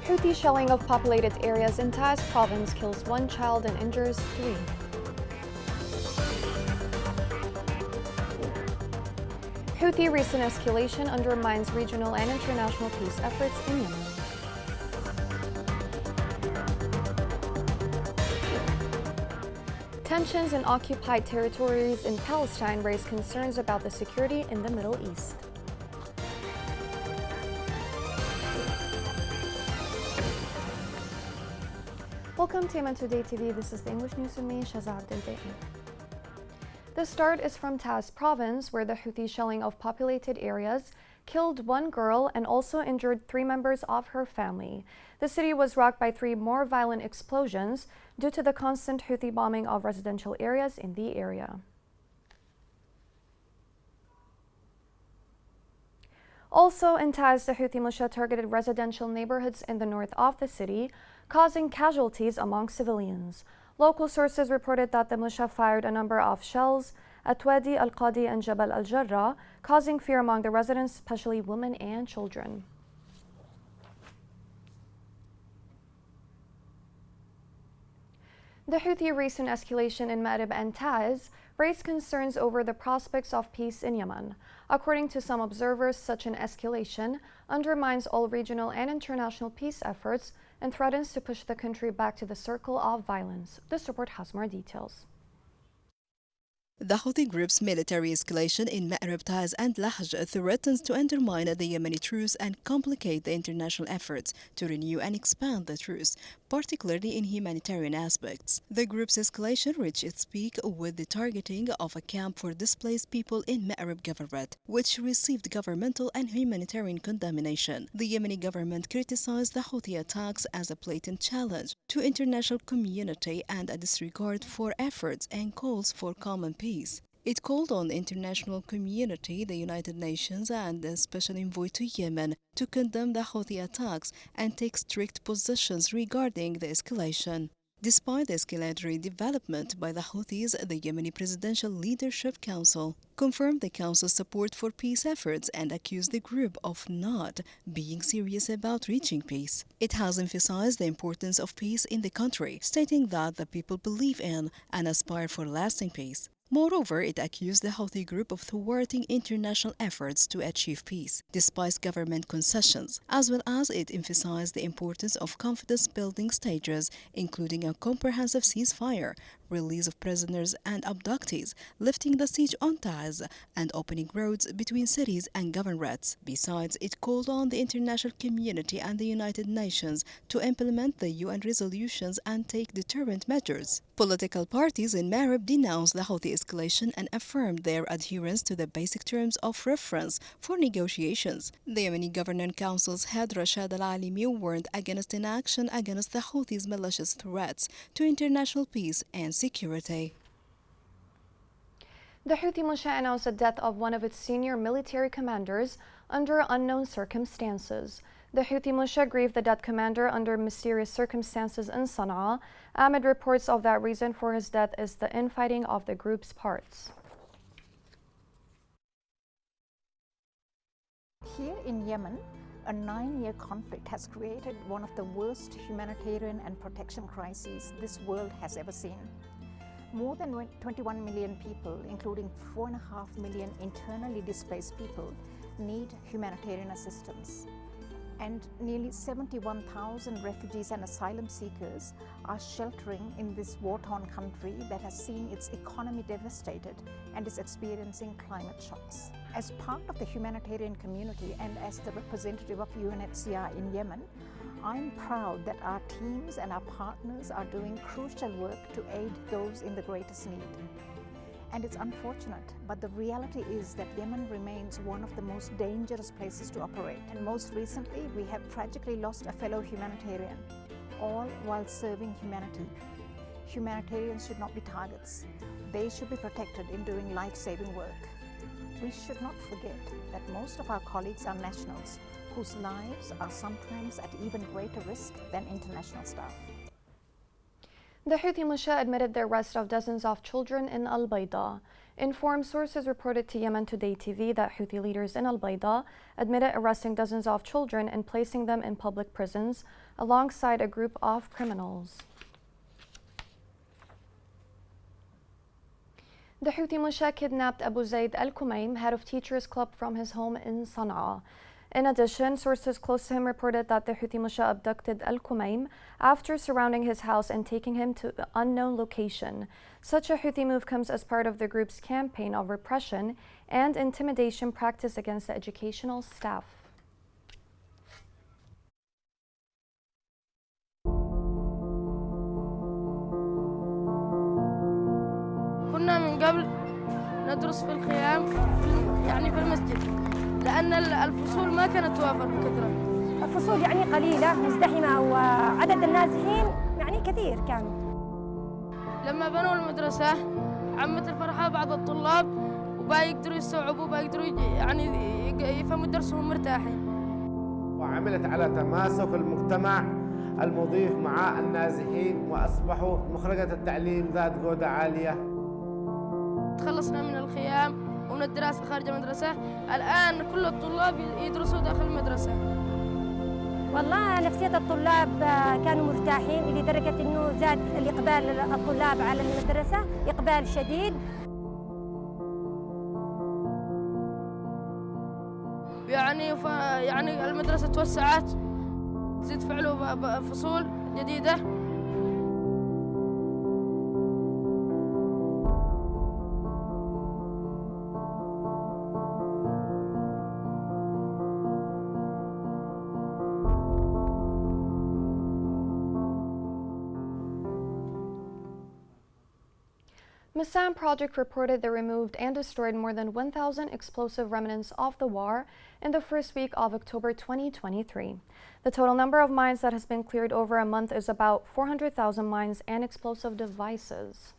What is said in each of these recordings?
Houthi shelling of populated areas in Taiz province kills 1 child and injures 3. Houthi recent escalation undermines regional and international peace efforts in Yemen. Tensions in occupied territories in Palestine raise concerns about the security in the Middle East. Welcome to Yemen Today TV. This is the English news with me, Shaza Abdel. The start is from Taiz province, where the Houthi shelling of populated areas killed 1 girl and also injured 3 members of her family. The city was rocked by 3 more violent explosions due to the constant Houthi bombing of residential areas in the area. Also in Taiz, the Houthi militia targeted residential neighborhoods in the north of the city, causing casualties among civilians. Local sources reported that the militia fired a number of shells at Wadi al-Qadi and Jabal al-Jarrah, causing fear among the residents, especially women and children. The Houthi recent escalation in Ma'rib and Taiz raised concerns over the prospects of peace in Yemen. According to some observers, such an escalation undermines all regional and international peace efforts and threatens to push the country back to the circle of violence. This report has more details. The Houthi group's military escalation in Ma'rib, Taiz and Lahj threatens to undermine the Yemeni truce and complicate the international efforts to renew and expand the truce, particularly in humanitarian aspects. The group's escalation reached its peak with the targeting of a camp for displaced people in Ma'rib Governorate, which received governmental and humanitarian condemnation. The Yemeni government criticized the Houthi attacks as a blatant challenge to international community and a disregard for efforts and calls for common peace. It called on the international community, the United Nations, and the Special Envoy to Yemen to condemn the Houthi attacks and take strict positions regarding the escalation. Despite the escalatory development by the Houthis, the Yemeni Presidential Leadership Council confirmed the council's support for peace efforts and accused the group of not being serious about reaching peace. It has emphasized the importance of peace in the country, stating that the people believe in and aspire for lasting peace. Moreover, it accused the Houthi group of thwarting international efforts to achieve peace, despite government concessions, as well as it emphasized the importance of confidence-building stages, including a comprehensive ceasefire, release of prisoners and abductees, lifting the siege on Taiz, and opening roads between cities and governorates. Besides, it called on the international community and the United Nations to implement the UN resolutions and take deterrent measures. Political parties in Ma'rib denounced the Houthi escalation and affirmed their adherence to the basic terms of reference for negotiations. The Yemeni Governance Council's head Rashad al-Alimi warned against inaction against the Houthis' malicious threats to international peace and security. The Houthi militia announced the death of one of its senior military commanders under unknown circumstances. The Houthi militia grieved the dead commander under mysterious circumstances in Sana'a, amid reports of that reason for his death is the infighting of the group's parts. Here in Yemen, a 9-year conflict has created one of the worst humanitarian and protection crises this world has ever seen. More than 21 million people, including 4.5 million internally displaced people, need humanitarian assistance. And nearly 71,000 refugees and asylum seekers are sheltering in this war-torn country that has seen its economy devastated and is experiencing climate shocks. As part of the humanitarian community and as the representative of UNHCR in Yemen, I'm proud that our teams and our partners are doing crucial work to aid those in the greatest need. And it's unfortunate, but the reality is that Yemen remains one of the most dangerous places to operate. And most recently, we have tragically lost a fellow humanitarian, all while serving humanity. Humanitarians should not be targets. They should be protected in doing life-saving work. We should not forget that most of our colleagues are nationals whose lives are sometimes at even greater risk than international staff. The Houthi militia admitted the arrest of dozens of children in Al-Bayda. Informed sources reported to Yemen Today TV that Houthi leaders in Al-Bayda admitted arresting dozens of children and placing them in public prisons alongside a group of criminals. The Houthi militia kidnapped Abu Zaid al-Kumaim, head of Teachers Club, from his home in Sana'a. In addition, sources close to him reported that the Houthi militia abducted al-Kumaim after surrounding his house and taking him to an unknown location. Such a Houthi move comes as part of the group's campaign of repression and intimidation practiced against the educational staff. كنا من قبل ندرس في الخيام في المسجد لأن الفصول ما كانت توافر بكثرة. الفصول قليلة مزدحمة وعدد النازحين كثير كانوا. لما بنوا المدرسة عمت الفرحة بعض الطلاب وبقى يقدروا يستوعبوا بقى يقدروا يفهموا درسهم مرتاحين. وعملت على تماسك المجتمع المضيف مع النازحين وأصبحوا مخرجة التعليم ذات جودة عالية. تخلصنا من الخيام ومن الدراسة خارج المدرسة، الآن كل الطلاب يدرسوا داخل المدرسة. والله نفسية الطلاب كانوا مرتاحين لدرجة إنه زاد الإقبال الطلاب على المدرسة إقبال شديد. المدرسة توسعت، زيد فعلوا فصول جديدة. Massam Project reported they removed and destroyed more than 1,000 explosive remnants of the war in the first week of October 2023. The total number of mines that has been cleared over a month is about 400,000 mines and explosive devices.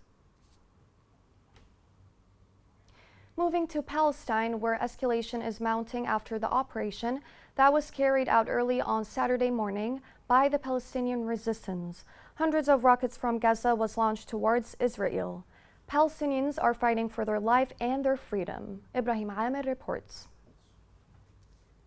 Moving to Palestine, where escalation is mounting after the operation that was carried out early on Saturday morning by the Palestinian resistance. Hundreds of rockets from Gaza was launched towards Israel. Palestinians are fighting for their life and their freedom. Ibrahim Amer reports.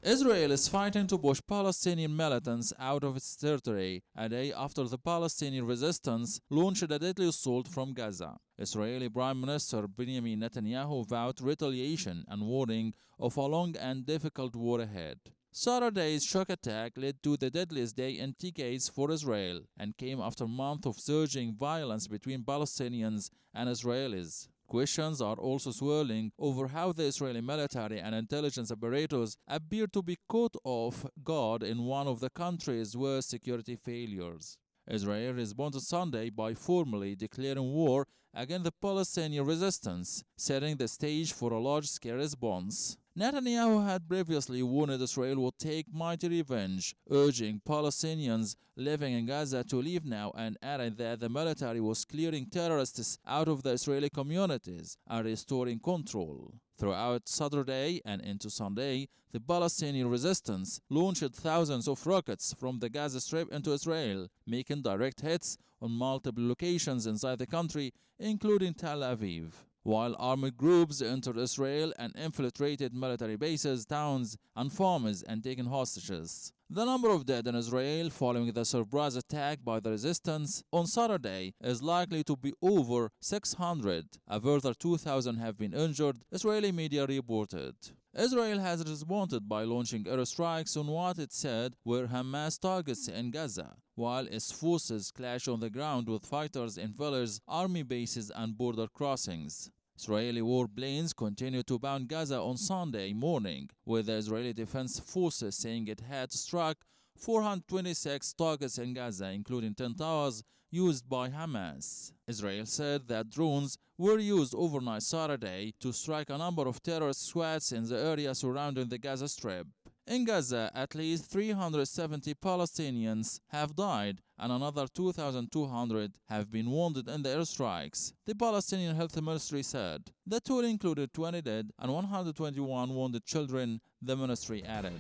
Israel is fighting to push Palestinian militants out of its territory a day after the Palestinian resistance launched a deadly assault from Gaza. Israeli Prime Minister Benjamin Netanyahu vowed retaliation and warning of a long and difficult war ahead. Saturday's shock attack led to the deadliest day in decades for Israel and came after months of surging violence between Palestinians and Israelis. Questions are also swirling over how the Israeli military and intelligence apparatus appear to be caught off guard in one of the country's worst security failures. Israel responded Sunday by formally declaring war against the Palestinian resistance, setting the stage for a large-scale response. Netanyahu had previously warned Israel would take mighty revenge, urging Palestinians living in Gaza to leave now and adding that the military was clearing terrorists out of the Israeli communities and restoring control. Throughout Saturday and into Sunday, the Palestinian resistance launched thousands of rockets from the Gaza Strip into Israel, making direct hits on multiple locations inside the country, including Tel Aviv. While armed groups entered Israel and infiltrated military bases, towns, and farms and taken hostages. The number of dead in Israel following the surprise attack by the resistance on Saturday is likely to be over 600. A further 2,000 have been injured, Israeli media reported. Israel has responded by launching airstrikes on what it said were Hamas targets in Gaza, while its forces clash on the ground with fighters in villages, army bases, and border crossings. Israeli warplanes continued to bound Gaza on Sunday morning, with the Israeli Defense Forces saying it had struck 426 targets in Gaza, including 10 towers used by Hamas. Israel said that drones were used overnight Saturday to strike a number of terrorist squads in the area surrounding the Gaza Strip. In Gaza, at least 370 Palestinians have died and another 2,200 have been wounded in the airstrikes, the Palestinian Health Ministry said. The total included 20 dead and 121 wounded children, the ministry added.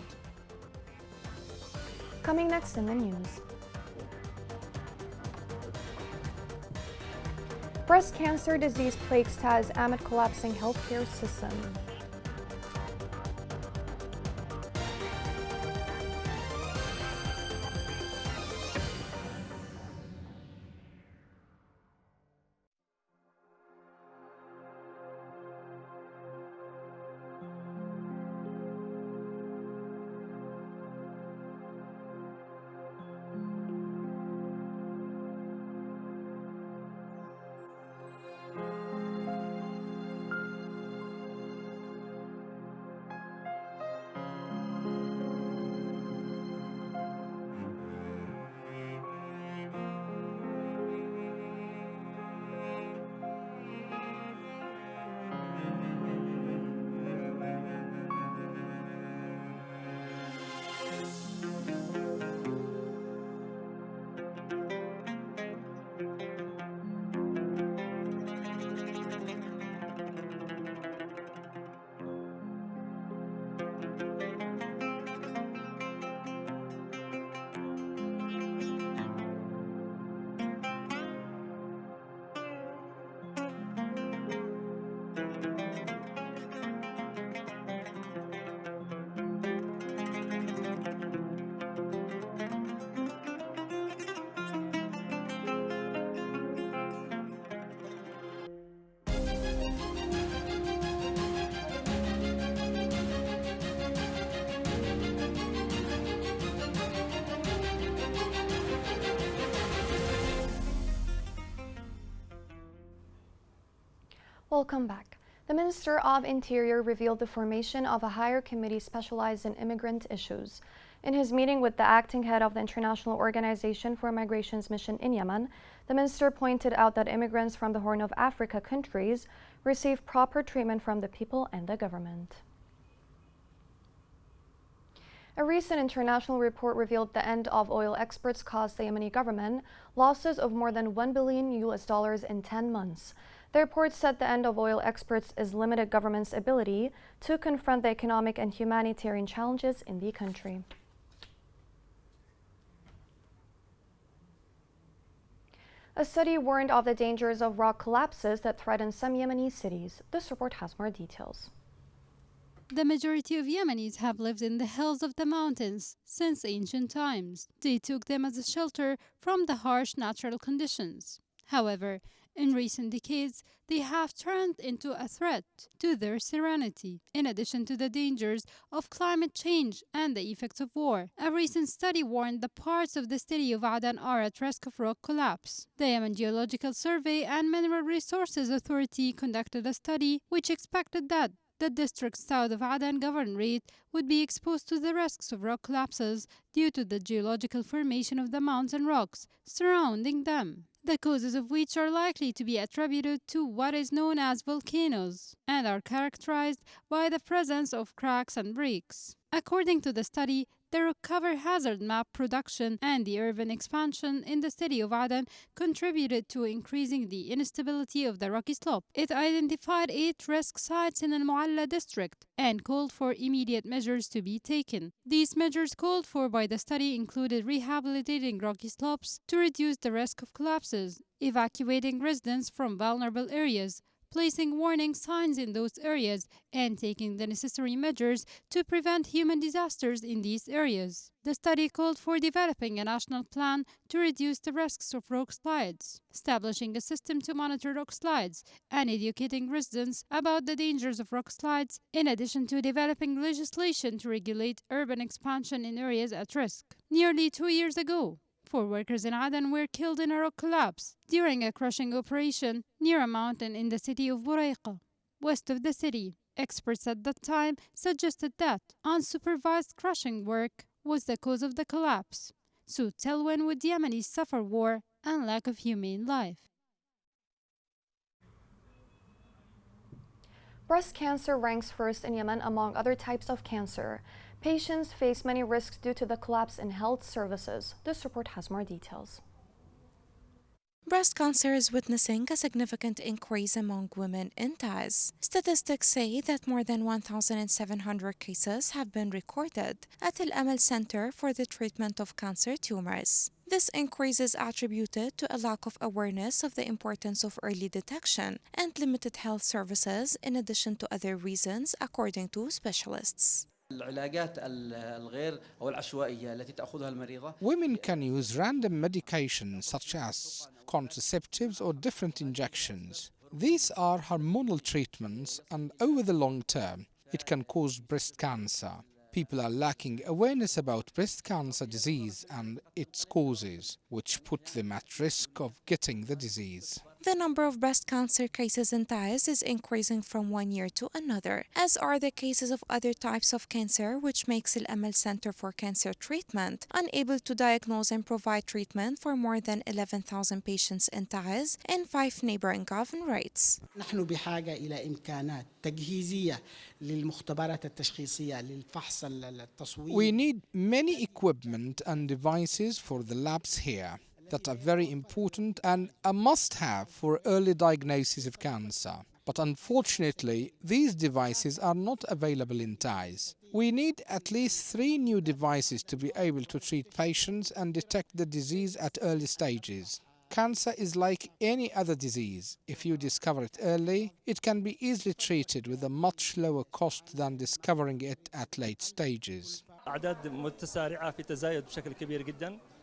Coming next in the news. Breast cancer disease plagues Taz amid collapsing healthcare system. Welcome back. The Minister of Interior revealed the formation of a higher committee specialized in immigrant issues. In his meeting with the acting head of the International Organization for Migration's mission in Yemen, the minister pointed out that immigrants from the Horn of Africa countries receive proper treatment from the people and the government. A recent international report revealed the end of oil exports caused the Yemeni government losses of more than $1 billion in 10 months. The report said the end of oil exports is limited government's ability to confront the economic and humanitarian challenges in the country. A study warned of the dangers of rock collapses that threaten some Yemeni cities. This report has more details. The majority of Yemenis have lived in the hills of the mountains since ancient times. They took them as a shelter from the harsh natural conditions. However, in recent decades, they have turned into a threat to their serenity, in addition to the dangers of climate change and the effects of war. A recent study warned that parts of the city of Aden are at risk of rock collapse. The Yemen Geological Survey and Mineral Resources Authority conducted a study which expected that the district south of Aden Governorate would be exposed to the risks of rock collapses due to the geological formation of the mountain rocks surrounding them, the causes of which are likely to be attributed to what is known as volcanoes and are characterized by the presence of cracks and breaks. According to the study, the Recover Hazard Map production and the urban expansion in the city of Aden contributed to increasing the instability of the rocky slope. It identified 8 risk sites in Al Mualla district and called for immediate measures to be taken. These measures called for by the study included rehabilitating rocky slopes to reduce the risk of collapses, evacuating residents from vulnerable areas, placing warning signs in those areas, and taking the necessary measures to prevent human disasters in these areas. The study called for developing a national plan to reduce the risks of rock slides, establishing a system to monitor rock slides, and educating residents about the dangers of rock slides, in addition to developing legislation to regulate urban expansion in areas at risk. Nearly 2 years ago, 4 workers in Aden were killed in a rock collapse during a crushing operation near a mountain in the city of Buraiqa, west of the city. Experts at that time suggested that unsupervised crushing work was the cause of the collapse. So till when would Yemenis suffer war and lack of humane life? Breast cancer ranks first in Yemen among other types of cancer. Patients face many risks due to the collapse in health services. This report has more details. breast cancer is witnessing a significant increase among women in Taiz. Statistics say that more than 1,700 cases have been recorded at Al Amal Center for the Treatment of Cancer Tumors. This increase is attributed to a lack of awareness of the importance of early detection and limited health services, in addition to other reasons, according to specialists. Women can use random medications such as contraceptives or different injections. These are hormonal treatments, and over the long term, it can cause breast cancer. People are lacking awareness about breast cancer disease and its causes, which put them at risk of getting the disease. The number of breast cancer cases in Taiz is increasing from one year to another, as are the cases of other types of cancer, which makes Al Amal Center for Cancer Treatment unable to diagnose and provide treatment for more than 11,000 patients in Taiz and 5 neighboring governorates. نحن بحاجة إلى إمكانات تجهيزية للمختبرات التشخيصية للفحص التصوير. We need many equipment and devices for the labs here that are very important and a must-have for early diagnosis of cancer. But unfortunately, these devices are not available in Taiz. We need at least 3 new devices to be able to treat patients and detect the disease at early stages. Cancer is like any other disease. If you discover it early, it can be easily treated with a much lower cost than discovering it at late stages.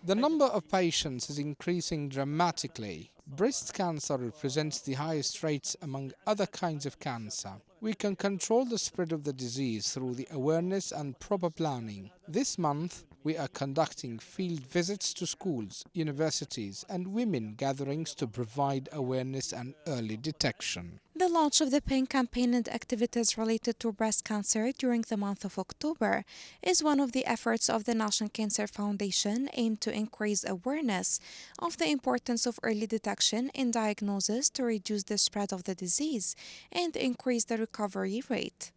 The number of patients is increasing dramatically. Breast cancer represents the highest rates among other kinds of cancer. We can control the spread of the disease through the awareness and proper planning. This month, we are conducting field visits to schools, universities, and women gatherings to provide awareness and early detection. The launch of the PINK campaign and activities related to breast cancer during the month of October is one of the efforts of the National Cancer Foundation aimed to increase awareness of the importance of early detection and diagnosis to reduce the spread of the disease and increase the recovery rate.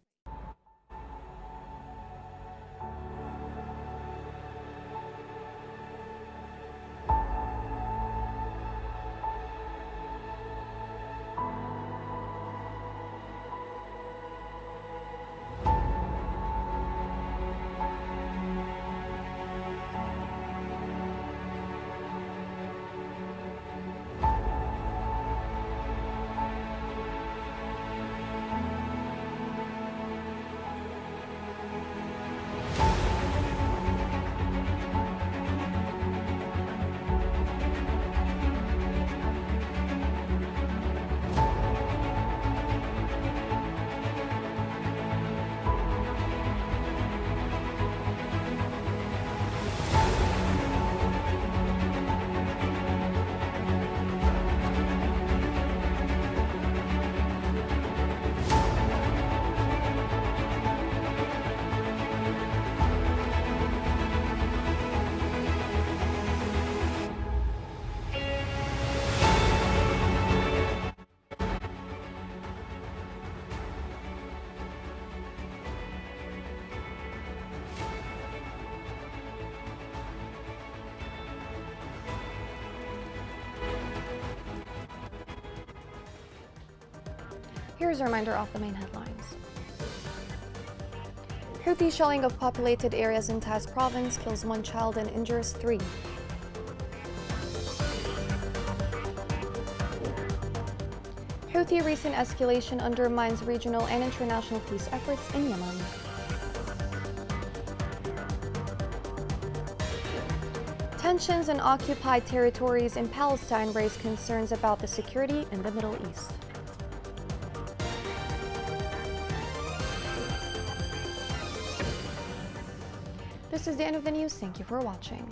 Here's a reminder of the main headlines. Houthi shelling of populated areas in Taiz province kills 1 child and injures 3. Houthi recent escalation undermines regional and international peace efforts in Yemen. Tensions in occupied territories in Palestine raise concerns about the security in the Middle East. This is the end of the news. Thank you for watching.